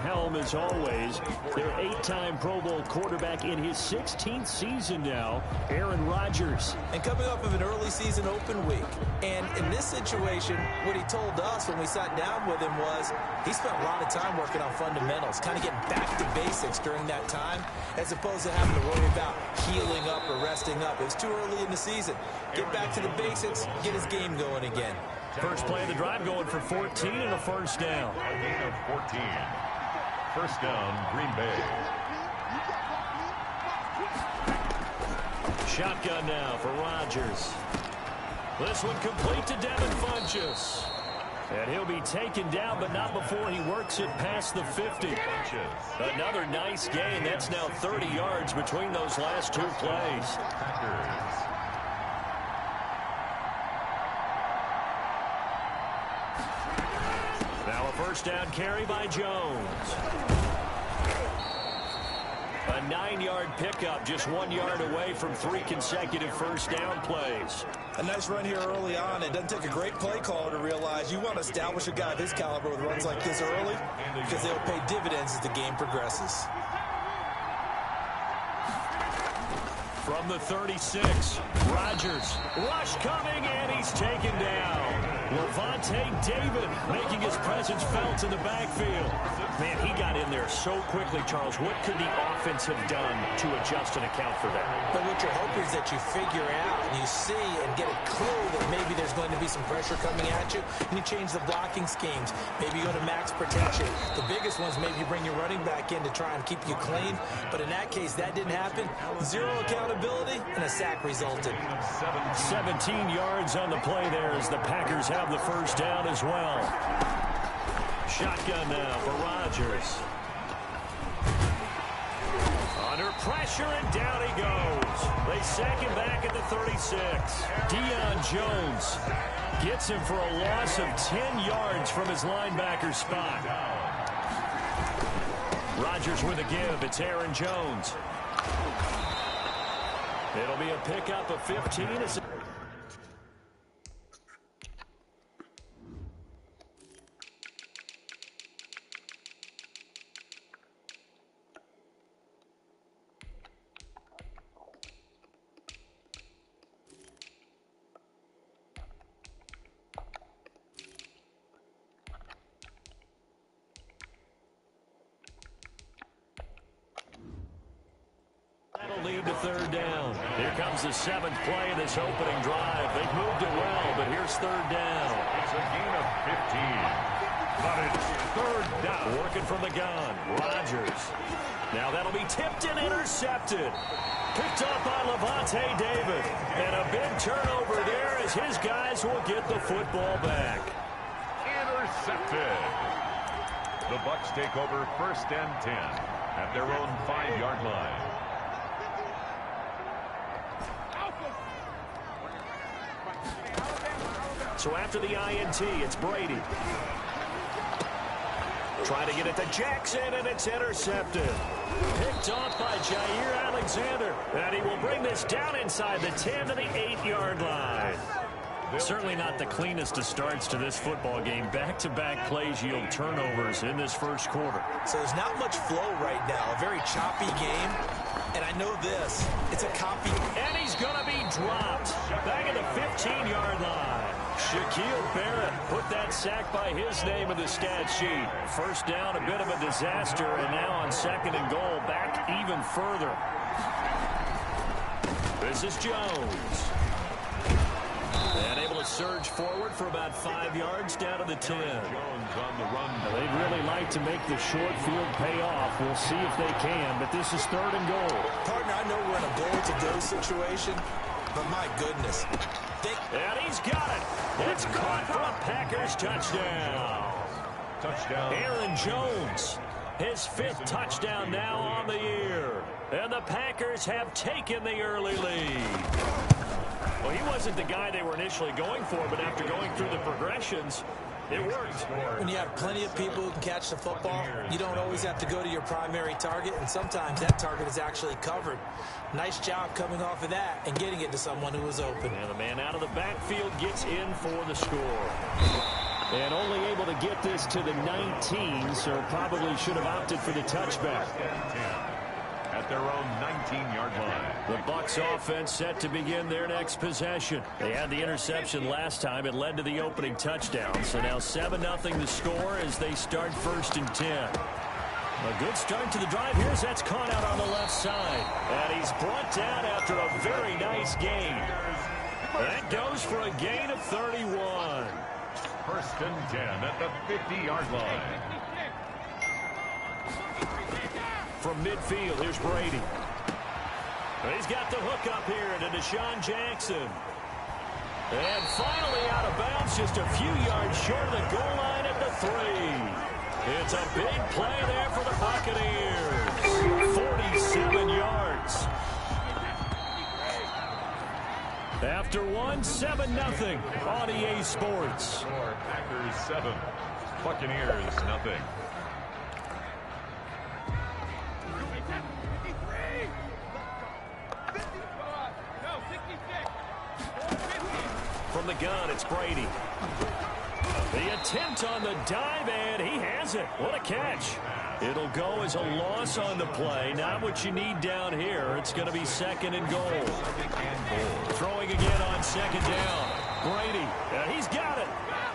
helm as always. Their 8-time Pro Bowl quarterback in his 16th season now, Aaron Rodgers. And coming off of an early season open week. And in this situation, what he told us when we sat down with him was he spent a lot of time working on fundamentals, kind of getting back to basics during that time, as opposed to having to worry about healing up or resting up. It was too early in the season. Get back to the basics, get his game going again. First play of the drive going for 14 and a first down. A gain of 14. First down, Green Bay. Shotgun now for Rodgers. This one complete to Devin Funchess. And he'll be taken down, but not before he works it past the 50. Another nice gain. That's now 30 yards between those last two plays. Packers. Now a first down carry by Jones. A 9-yard pickup, just 1 yard away from 3 consecutive first down plays. A nice run here early on. It doesn't take a great play caller to realize you want to establish a guy of his caliber with runs like this early because they'll pay dividends as the game progresses. From the 36, Rodgers. Rush coming, and he's taken down. Levante David making his presence felt in the backfield. Man, he got in there so quickly, Charles. What could the offense have done to adjust and account for that? But what you're hoping is that you figure out and you see and get a clue that maybe there's going to be some pressure coming at you, and you change the blocking schemes. Maybe you go to max protection. The biggest ones, maybe you bring your running back in to try and keep you clean. But in that case, that didn't happen. Zero accountability, and a sack resulted. 17 yards on the play there as the Packers have the first down as well. Shotgun now for Rodgers. Under pressure, and down he goes. They sack him back at the 36. Deion Jones gets him for a loss of 10 yards from his linebacker spot. Rodgers with a give. It's Aaron Jones. It'll be a pickup of 15. That'll lead to third down. Here comes the 7th play of this opening drive. They've moved it well, but here's third down. It's a gain of 15. But it's third down. Working from the gun, Rodgers. Now that'll be tipped and intercepted. Picked up by Levante David. And a big turnover there as his guys will get the football back. Intercepted. The Bucs take over first and 10 at their own 5-yard line. So after the INT, it's Brady. Trying to get it to Jackson, and it's intercepted. Picked off by Jair Alexander. And he will bring this down inside the 10 to the 8-yard line. Certainly not the cleanest of starts to this football game. Back-to-back plays yield turnovers in this first quarter. So there's not much flow right now. A very choppy game. And I know this. It's a copy. And he's going to be dropped. Back at the 15-yard line. Shaquille Barrett put that sack by his name in the stat sheet. First down, a bit of a disaster. And now on 2nd and goal, back even further. This is Jones. And able to surge forward for about 5 yards down to the 10. Jones on the run. They'd really like to make the short field pay off. We'll see if they can, but this is 3rd and goal. Partner, I know we're in a goal-to-go situation, but my goodness. And he's got it. It's caught for a Packers touchdown. Touchdown. Aaron Jones, his 5th touchdown now on the year. And the Packers have taken the early lead. Well, he wasn't the guy they were initially going for, but after going through the progressions, it worked. When you have plenty of people who can catch the football, you don't always have to go to your primary target, and sometimes that target is actually covered. Nice job coming off of that and getting it to someone who was open. And the man out of the backfield gets in for the score. And only able to get this to the 19, so probably should have opted for the touchback. At their own 19-yard line. The Bucs offense set to begin their next possession. They had the interception last time. It led to the opening touchdown. So now 7-0 the score as they start 1st and 10. A good start to the drive. Here's that's caught out on the left side. And he's brought down after a very nice gain. That goes for a gain of 31. 1st and 10 at the 50-yard line. From midfield, here's Brady. He's got the hook up here to Deshaun Jackson. And finally out of bounds, just a few yards short of the goal line at the 3. It's a big play there for the Buccaneers. 47 yards. After one, 7-0 on EA Sports. Packers 7, Buccaneers nothing. From the gun, it's Brady. The attempt on the dive, and he has it. What a catch. It'll go as a loss on the play. Not what you need down here. It's going to be 2nd and goal. Throwing again on 2nd down. Brady, and he's got it.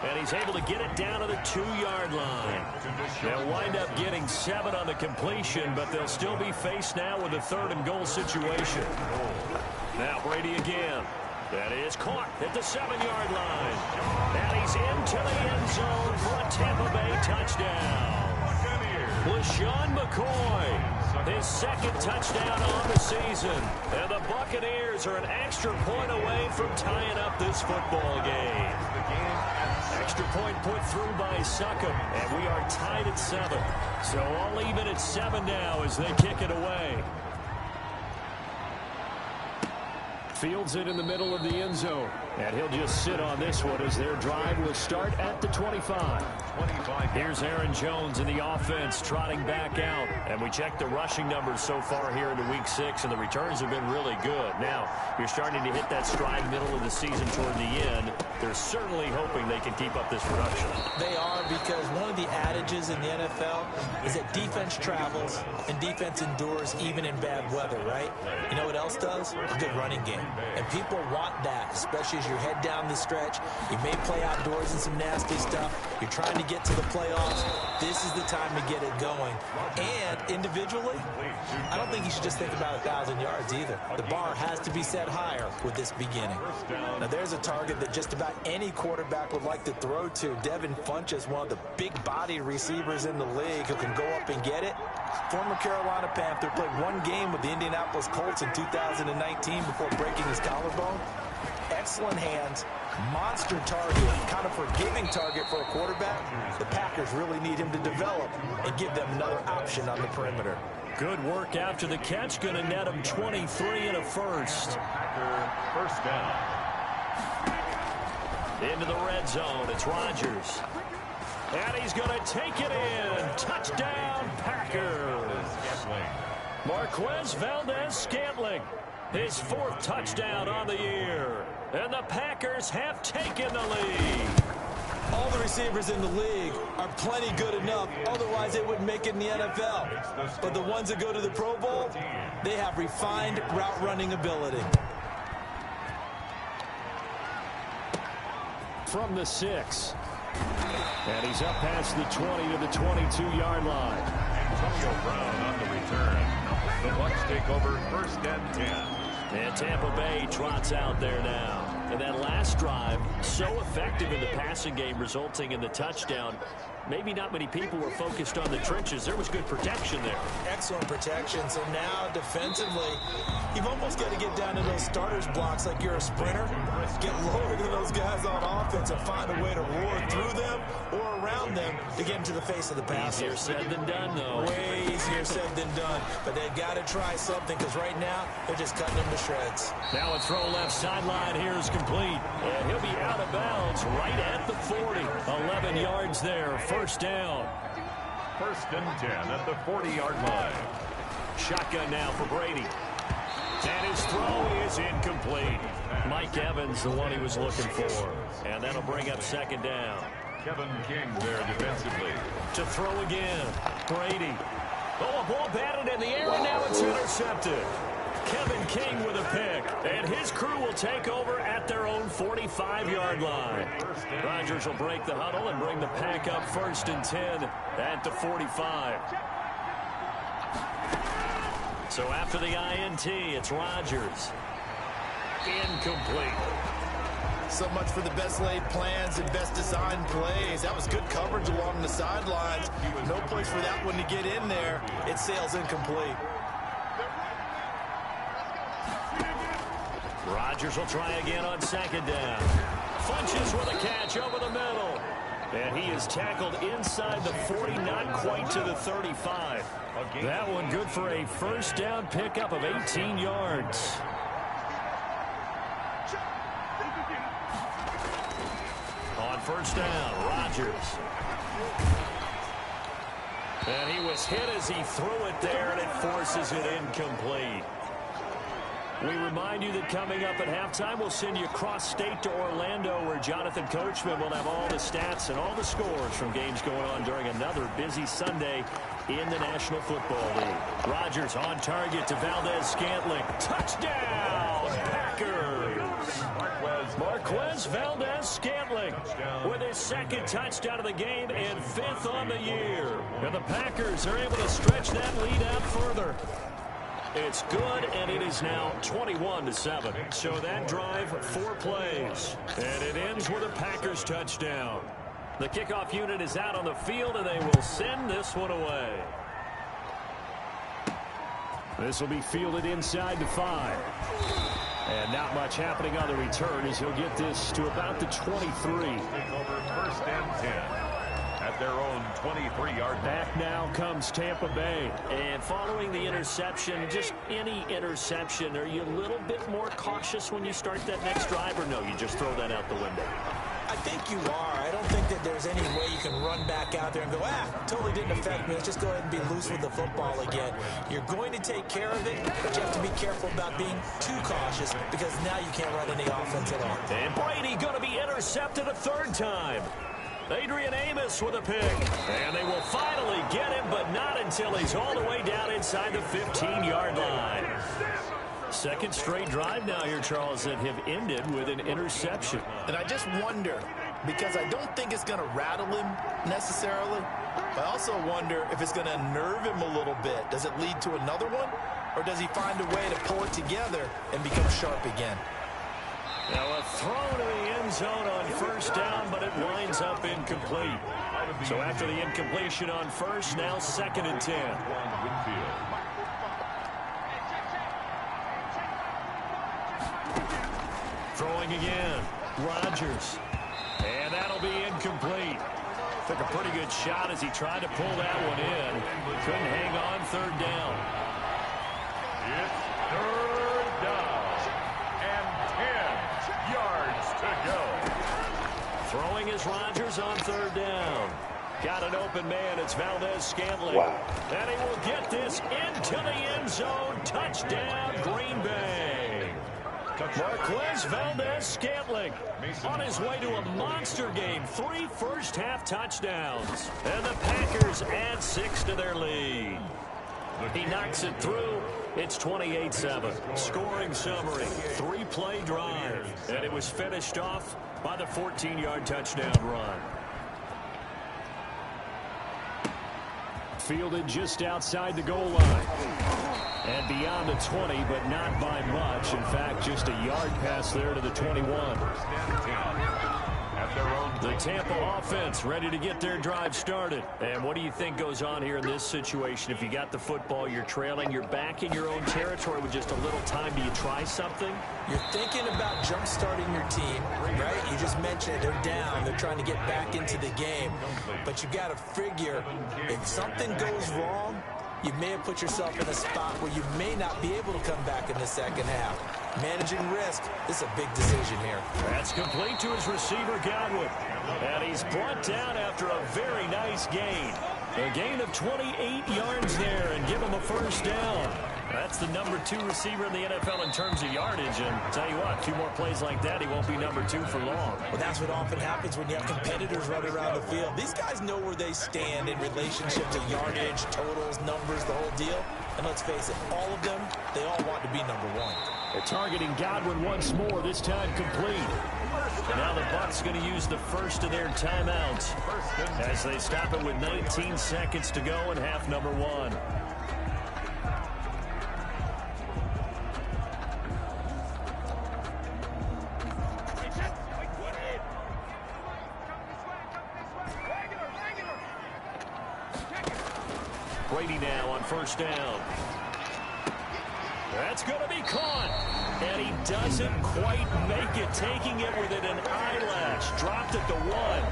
And he's able to get it down to the 2-yard line. They'll wind up getting 7 on the completion, but they'll still be faced now with a 3rd and goal situation. Now Brady again. That is caught at the 7-yard line. And he's into the end zone for a Tampa Bay touchdown. LaShawn McCoy, his 2nd touchdown on the season. And the Buccaneers are an extra point away from tying up this football game. Extra point put through by Succop, and we are tied at 7. So all even at 7 now as they kick it away. Fields it in the middle of the end zone. And he'll just sit on this one as their drive will start at the 25. Here's Aaron Jones in the offense trotting back out. And we check the rushing numbers so far here into week 6, and the returns have been really good. Now, you're starting to hit that stride middle of the season toward the end. They're certainly hoping they can keep up this production. They are, because one of the adages in the NFL is that defense travels and defense endures even in bad weather, right? You know what else does? A good running game. And people want that, especially as you head down the stretch. You may play outdoors in some nasty stuff. You're trying to get to the playoffs. This is the time to get it going. And individually, I don't think you should just think about 1,000 yards either. The bar has to be set higher with this beginning. Now, there's a target that just about any quarterback would like to throw to. Devin Funchess, one of the big-body receivers in the league who can go up and get it. Former Carolina Panther, played one game with the Indianapolis Colts in 2019 before breaking his collarbone. Excellent hands, monster target, kind of forgiving target for a quarterback. The Packers really need him to develop and give them another option on the perimeter. Good work after the catch, going to net him 23 and a first. Packer 1st down. Into the red zone, it's Rodgers. And he's going to take it in. Touchdown, Packers. Marquez Valdez-Scantling, his 4th touchdown on the year. And the Packers have taken the lead. All the receivers in the league are plenty good enough. Otherwise, they wouldn't make it in the NFL. But the ones that go to the Pro Bowl, they have refined route running ability. From the 6. And he's up past the 20 to the 22-yard line. Antonio Brown on the return. The Bucs take over 1st and 10. And Tampa Bay trots out there now. And that last drive, so effective in the passing game, resulting in the touchdown. Maybe not many people were focused on the trenches. There was good protection there. Excellent protection. So now defensively, you've almost got to get down to those starters blocks like you're a sprinter. Get lower than those guys on offense and find a way to roar through them or around them to get into the face of the passer. Easier said than done, though. Way easier said than done. But they've got to try something, because right now they're just cutting them to shreds. Now a throw left sideline here is complete. And he'll be out of bounds right at the 40. 11 yards there. 1st down. 1st and 10 at the 40-yard line. Shotgun now for Brady. And his throw is incomplete. Mike Evans, the one he was looking for. And that'll bring up 2nd down. Kevin King there defensively. To throw again. Brady. Oh, a ball batted in the air, and now it's intercepted. Kevin King with a pick, and his crew will take over at their own 45-yard line. Rodgers will break the huddle and bring the pack up 1st and 10 at the 45. So after the INT, it's Rodgers. Incomplete. So much for the best laid plans and best designed plays. That was good coverage along the sidelines. No place for that one to get in there. It sails incomplete. Rodgers will try again on 2nd down. Funches with a catch over the middle. And he is tackled inside the 40, not quite to the 35. That one good for a 1st down pickup of 18 yards. On 1st down, Rodgers. And he was hit as he threw it there, and it forces it incomplete. We remind you that coming up at halftime, we'll send you cross-state to Orlando, where Jonathan Coachman will have all the stats and all the scores from games going on during another busy Sunday in the National Football League. Rodgers on target to Valdez-Scantling. Touchdown, Packers! Marquez Valdez-Scantling with his 2nd touchdown of the game and 5th on the year. And the Packers are able to stretch that lead out further. It's good, and it is now 21-7. So that drive, 4 plays. And it ends with a Packers touchdown. The kickoff unit is out on the field, and they will send this one away. This will be fielded inside the 5. And not much happening on the return as he'll get this to about the 23. Take over 1st and 10. At their own 23-yard line. Back now comes Tampa Bay. And following the interception, just any interception, are you a little bit more cautious when you start that next drive, or no, you just throw that out the window? I think you are. I don't think that there's any way you can run back out there and go, totally didn't affect me. Let's just go ahead and be loose with the football again. You're going to take care of it, but you have to be careful about being too cautious because now you can't run any offense at all. And Brady going to be intercepted a 3rd time. Adrian Amos with a pick. And they will finally get him, but not until he's all the way down inside the 15-yard line. 2nd straight drive now here, Charles, that have ended with an interception. And I just wonder, because I don't think it's going to rattle him necessarily, I also wonder if it's going to nerve him a little bit. Does it lead to another one, or does he find a way to pull it together and become sharp again? Now a throw to the end zone on 1st down, but it winds up incomplete. So after the incompletion on 1st, now 2nd and 10. Throwing again, Rodgers. And that'll be incomplete. Took a pretty good shot as he tried to pull that one in. Couldn't hang on 3rd down. It's 3rd down and 10 yards to go. Throwing is Rodgers on 3rd down. Got an open man. It's Valdez-Scantling. Wow. And he will get this into the end zone. Touchdown, Green Bay. Marquez Valdez-Scantling on his way to a monster game. 3 first-half touchdowns. And the Packers add 6 to their lead. He knocks it through. It's 28-7. Scoring summary. 3-play drive. And it was finished off by the 14-yard touchdown run. Fielded just outside the goal line. And beyond the 20, but not by much. In fact, just a yard pass there to the 21. The Tampa offense ready to get their drive started. And what do you think goes on here in this situation? If you got the football, you're trailing, you're back in your own territory with just a little time. Do you try something? You're thinking about jump-starting your team, right? You just mentioned it. They're down. They're trying to get back into the game. But you got to figure, if something goes wrong, you may have put yourself in a spot where you may not be able to come back in the second half. Managing risk, this is a big decision here. That's complete to his receiver, Godwin. And he's brought down after a very nice gain. A gain of 28 yards there and give him a first down. That's the number 2 receiver in the NFL in terms of yardage. And I'll tell you what, 2 more plays like that, he won't be number 2 for long. Well, that's what often happens when you have competitors running around the field. These guys know where they stand in relationship to yardage, totals, numbers, the whole deal. And let's face it, all of them, they all want to be number 1. They're targeting Godwin once more, this time complete. Now the Bucs going to use the first of their timeouts as they stop it with 19 seconds to go in half number 1. Brady now on first down. That's going to be caught. And he doesn't quite make it, taking it within an eyelash. Dropped at the 1.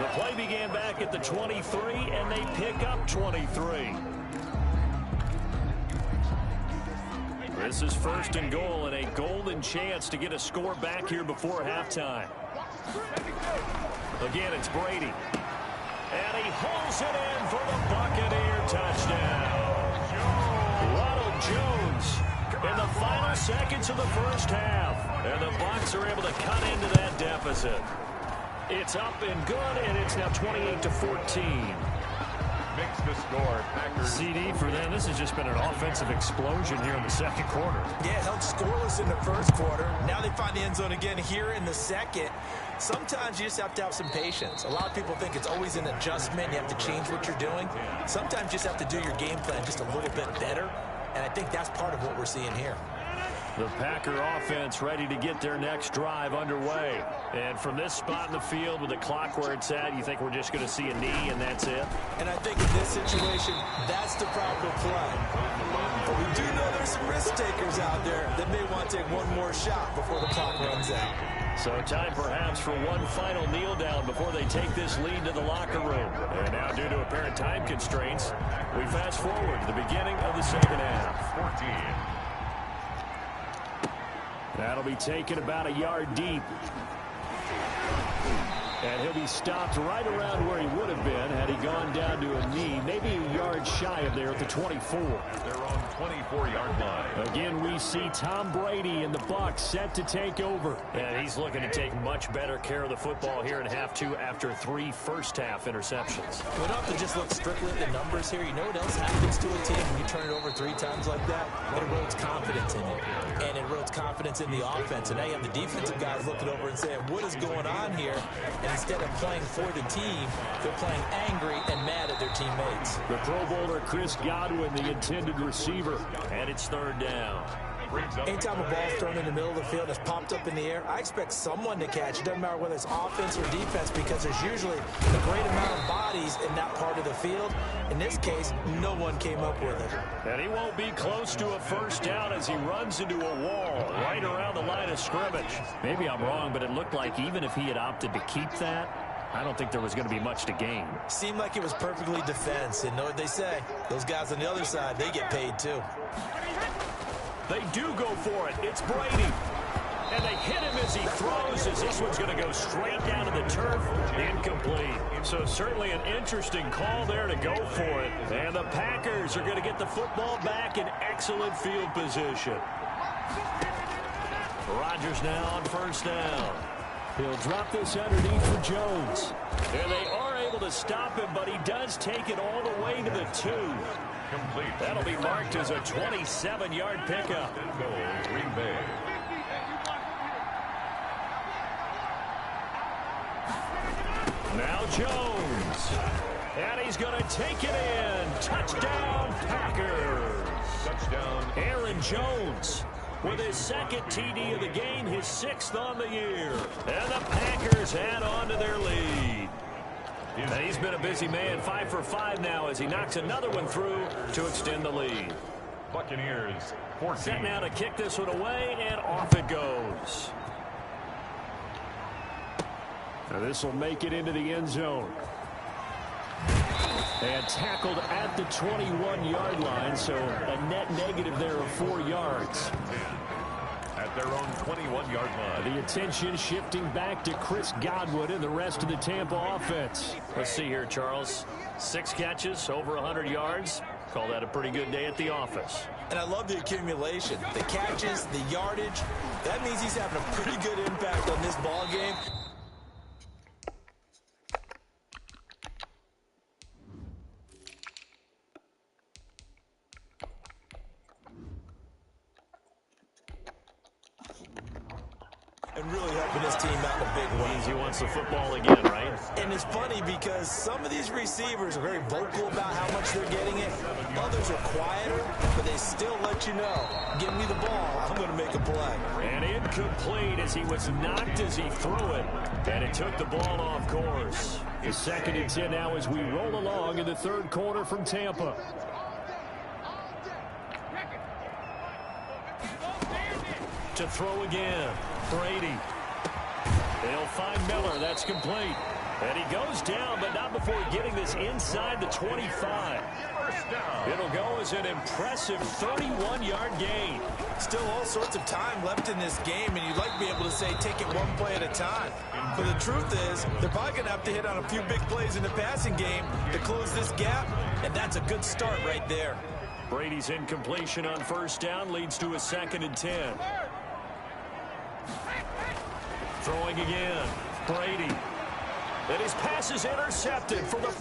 The play began back at the 23, and they pick up 23. This is first and goal, and a golden chance to get a score back here before halftime. Again, it's Brady. And he holds it in for the Buccaneer touchdown. Ronald Jones in the final seconds of the first half. And the Bucs are able to cut into that deficit. It's up and good, and it's now 28-14. Makes the score. Packers. CD for them. This has just been an offensive explosion here in the second quarter. Yeah, held scoreless in the first quarter. Now they find the end zone again here in the second. Sometimes you just have to have some patience. A lot of people think it's always an adjustment. You have to change what you're doing. Sometimes you just have to do your game plan just a little bit better. And I think that's part of what we're seeing here. The Packer offense ready to get their next drive underway. And from this spot in the field with the clock where it's at, you think we're just going to see a knee and that's it? And I think in this situation, that's the proper play. But we do know there's some risk takers out there that may want to take one more shot before the clock runs out. So time perhaps for one final kneel down before they take this lead to the locker room. And now due to apparent time constraints, we fast forward to the beginning of the second half. 14. That'll be taken about a yard deep. And he'll be stopped right around where he would have been had he gone down to a knee, maybe a yard shy of there at the 24. They're on 24-yard line. Again, we see Tom Brady and the Bucs set to take over. And he's looking to take much better care of the football here in half 2 after 3 first-half interceptions. We don't have to just look strictly at the numbers here. You know what else happens to a team when you turn it over 3 times like that? It erodes confidence in it. And it erodes confidence in the offense. And now you have the defensive guys looking over and saying, what is going on here? And instead of playing for the team, they're playing angry and mad at their teammates. The Pro Bowler Chris Godwin, the intended receiver, and it's third down. Anytime a ball's thrown in the middle of the field, it's popped up in the air, I expect someone to catch. It doesn't matter whether it's offense or defense because there's usually a great amount of bodies in that part of the field. In this case, no one came up with it. And he won't be close to a first down as he runs into a wall right around the line of scrimmage. Maybe I'm wrong, but it looked like even if he had opted to keep that, I don't think there was going to be much to gain. Seemed like it was perfectly defense. And know what they say? Those guys on the other side, they get paid too. They do go for it. It's Brady. And they hit him as he throws, as this one's going to go straight down to the turf. Incomplete. So certainly an interesting call there to go for it. And the Packers are going to get the football back in excellent field position. Rodgers now on first down. He'll drop this underneath for Jones. And they are able to stop him, but he does take it all the way to the 2. Complete. That'll be marked as a 27-yard pickup. Goal, Green Bay. Now Jones. And he's going to take it in. Touchdown, Packers. Touchdown. Aaron Jones with his second TD of the game, his 6th on the year. And the Packers add on to their lead. And he's been a busy man, 5 for 5 now as he knocks another one through to extend the lead. Buccaneers, 14. Set now to kick this one away, and off it goes. Now this will make it into the end zone. And tackled at the 21-yard line, so a net negative there of 4 yards. At their own 21-yard line. The attention shifting back to Chris Godwin and the rest of the Tampa offense. Let's see here, Charles. 6 catches, over 100 yards. Call that a pretty good day at the office. And I love the accumulation, the catches, the yardage. That means he's having a pretty good impact on this ball game. And really helping his team out in a big way. Means he wants the football again, right? And it's funny because some of these receivers are very vocal about how much they're getting it. Others are quieter, but they still let you know, give me the ball, I'm going to make a play. And incomplete as he was knocked as he threw it. And it took the ball off course. It's 2nd and 10 now as we roll along in the third quarter from Tampa. To throw again. Brady. They'll find Miller. That's complete. And he goes down, but not before getting this inside the 25. It'll go as an impressive 31-yard gain. Still all sorts of time left in this game, and you'd like to be able to say take it one play at a time. But the truth is, they're probably going to have to hit on a few big plays in the passing game to close this gap, and that's a good start right there. Brady's incompletion on first down leads to a 2nd and 10. Throwing again. Brady. And his pass is intercepted for the